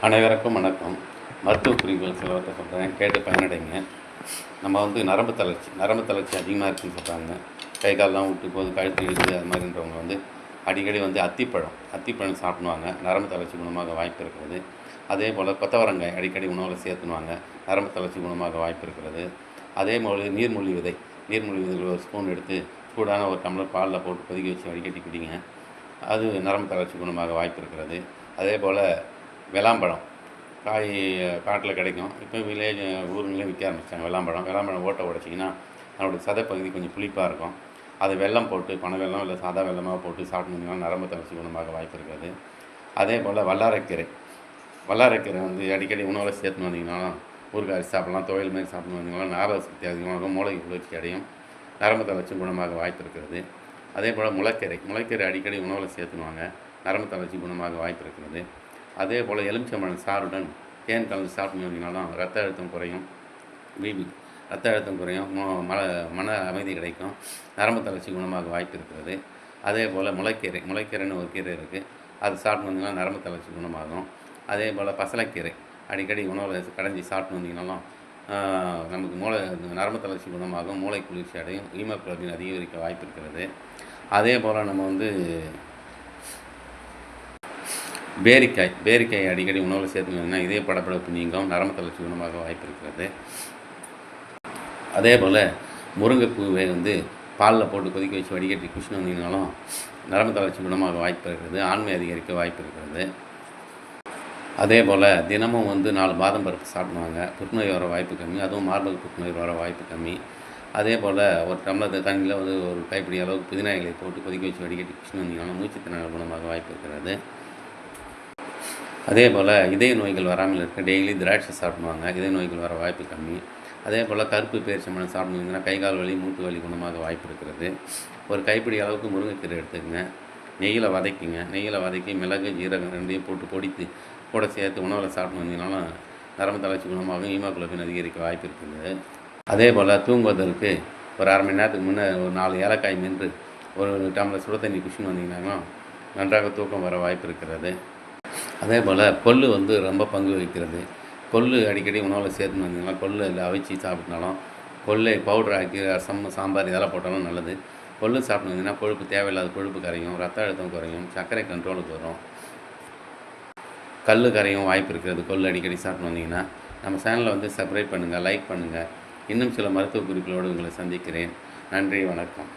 அனைவருக்கும் வணக்கம். மருத்துவ குறிப்புகள் சிலவற்றை சொல்கிறேன், கேட்டு பயனடைங்க. நம்ம நரம்பு தளர்ச்சி அதிகமாக இருக்குதுன்னு சொல்கிறாங்க. கை காலெலாம் விட்டு போது கழுத்து இழுத்து அது மாதிரின்றவங்க அடிக்கடி அத்திப்பழம் சாப்பிடுவாங்க. நரம்பு தளர்ச்சி குணமாக வாய்ப்பு இருக்கிறது. அதே போல் கொத்தவரங்காய் அடிக்கடி உணவில் சேர்த்துனுவாங்க. நரம்பு தளர்ச்சி குணமாக வாய்ப்பு இருக்கிறது. அதே போல் நீர்மூழ்கி விதை ஒரு ஸ்பூன் எடுத்து சூடான ஒரு டம்ளர் பாலில் போட்டு கொதிக்க வச்சு வடிகட்டி குடிங்க. அது நரம்பு தளர்ச்சி குணமாக வாய்ப்பு இருக்கிறது. அதே போல் வெளாம்பழம் காய் காட்டில் கிடைக்கும். இப்போ ஊருங்களே விற்க ஆரம்பித்தாங்க. வெளாம்பழம் ஓட்டை உடைச்சிங்கன்னா அதனுடைய சதைப்பகுதி கொஞ்சம் புளிப்பாக இருக்கும். அது வெல்லம் போட்டு பனை வெல்லம் இல்லை சாதா வெல்லமாக போட்டு சாப்பிட்டீங்கன்னா நரம்பு தளர்ச்சி குணமாக வாய்ப்பு இருக்கிறது. அதே போல் வல்லாரைக்கீரை அடிக்கடி உணவில் சேர்த்துன்னு வந்தீங்கன்னாலும் ஊறுகாய் சாப்பிட்லாம், துவையல் மாதிரி சாப்பிட்ணும் வந்தீங்கன்னா ஞாபக சக்தி அதிகமாக மூளைக்கு குளிர்ச்சி அடையும். நரம்பு தளர்ச்சி குணமாக வாய்ப்பு இருக்கிறது. அதே போல் முளைக்கீரை அடிக்கடி உணவில் சேர்த்துனுவாங்க. நரம்பு தளர்ச்சி குணமாக வாய்ப்பு இருக்கிறது. அதே போல் எலுமிச்சம்பழம் சாறுடன் தேன் கலந்து சாப்பிட்டு வந்தீங்கனாலும் ரத்த அழுத்தம் குறையும். ரத்த அழுத்தம் குறையும். மன அமைதி கிடைக்கும். நரம்பு தளர்ச்சி குணமாக வாய்ப்பு இருக்கிறது. அதே போல் முளைக்கீரைன்னு ஒரு கீரை இருக்குது. அது சாப்பிட்டு வந்தீங்கன்னா நரம்பு தளர்ச்சி குணமாகும். அதே போல் பசலைக்கீரை அடிக்கடி உணவில் கடைஞ்சி சாப்பிட்டு வந்தீங்கனாலும் நமக்கு நரம்பு தளர்ச்சி குணமாகும். மூளை குளிர்ச்சி அடையும். ஹீமோகுளோபின் அதிகரிக்க வாய்ப்பு இருக்கிறது. அதே போல் நம்ம பேரிக்காய் அடிக்கடி உணவில் சேர்த்துக்கிங்கன்னா இதே படப்படப்பு நீங்கும். நரம்பு தளர்ச்சி குணமாக வாய்ப்பு இருக்கிறது. அதே போல் முருங்கைப்பூவை பாலில் போட்டு கொதிக்க வச்சு வடிகட்டி குடிச்சுன்னு வந்தீங்கனாலும் நரம்பு தளர்ச்சி குணமாக வாய்ப்பு இருக்கிறது. ஆண்மை அதிகரிக்க வாய்ப்பு இருக்கிறது. அதே போல் தினமும் 4 பாதம் பருப்பு சாப்பிடுவாங்க. புற்றுநோய் வர வாய்ப்பு கம்மி. அதுவும் மார்பக புற்றுநோய் வர வாய்ப்பு கம்மி. அதே போல் ஒரு டம்ளர் தண்ணியில் ஒரு கைப்பிடி அளவுக்கு புதினா இலையை போட்டு கொதிக்க வச்சு வடிகட்டி குடிச்சுன்னு வந்தீங்கனாலும் மூச்சுத்திணறல் குணமாக வாய்ப்பு இருக்கிறது. அதே போல் இதய நோய்கள் வராமல் இருக்க டெய்லி திராட்சை சாப்பிடுவாங்க. இதய நோய்கள் வர வாய்ப்பு கம்மி. அதே போல் கருப்பு பேரிச்சம்பழம் சாப்பிடுவீங்கன்னா கை கால் வலி, மூட்டு வலி குணமாக வாய்ப்பு இருக்கிறது. ஒரு கைப்பிடி அளவுக்கு முருங்கைக்கீரை எடுத்துக்கங்க. நெய்யில் வதக்கி மிளகு, ஜீரகம் ரெண்டையும் போட்டு பொடித்து கூட சேர்த்து உணவில் சாப்பிட்டு வந்தீங்கனாலும் நரம்பு தளர்ச்சி குணமாகவும் ஹீமோகுளோபின் அதிகரிக்க வாய்ப்பு இருக்குது. அதே போல் தூங்குவதற்கு ஒரு அரை மணி நேரத்துக்கு முன்னே ஒரு 4 ஏலக்காய் மென்று ஒரு டம்ளர் சுட தண்ணி குடிச்சுன்னு வந்தீங்கன்னாலும் நன்றாக தூக்கம் வர வாய்ப்பு இருக்கிறது. அதே போல் கொள்ளு ரொம்ப பங்கு வகிக்கிறது. கொள்ளு அடிக்கடி உணவில் சேர்த்துன்னு வந்தீங்கன்னா கொள்ளு அதில் அவிச்சு சாப்பிட்னாலும் கொள்ளை பவுடர் ஆக்கி ரசம், சாம்பார் இதெல்லாம் போட்டாலும் நல்லது. கொள்ளு சாப்பிட்டு வந்தீங்கன்னா கொழுப்பு தேவையில்லாத கொழுப்பு கரையும், ரத்த அழுத்தம் குறையும், சர்க்கரை கண்ட்ரோலுக்கு வரும், கல் கரையும் வாய்ப்பு இருக்கிறது. கொள்ளு அடிக்கடி சாப்பிட்டு வந்தீங்கன்னா நம்ம சேனலை சப்ஸ்கிரைப் பண்ணுங்கள், லைக் பண்ணுங்கள். இன்னும் சில மருத்துவ குறிப்புகளோடு உங்களை சந்திக்கிறேன். நன்றி, வணக்கம்.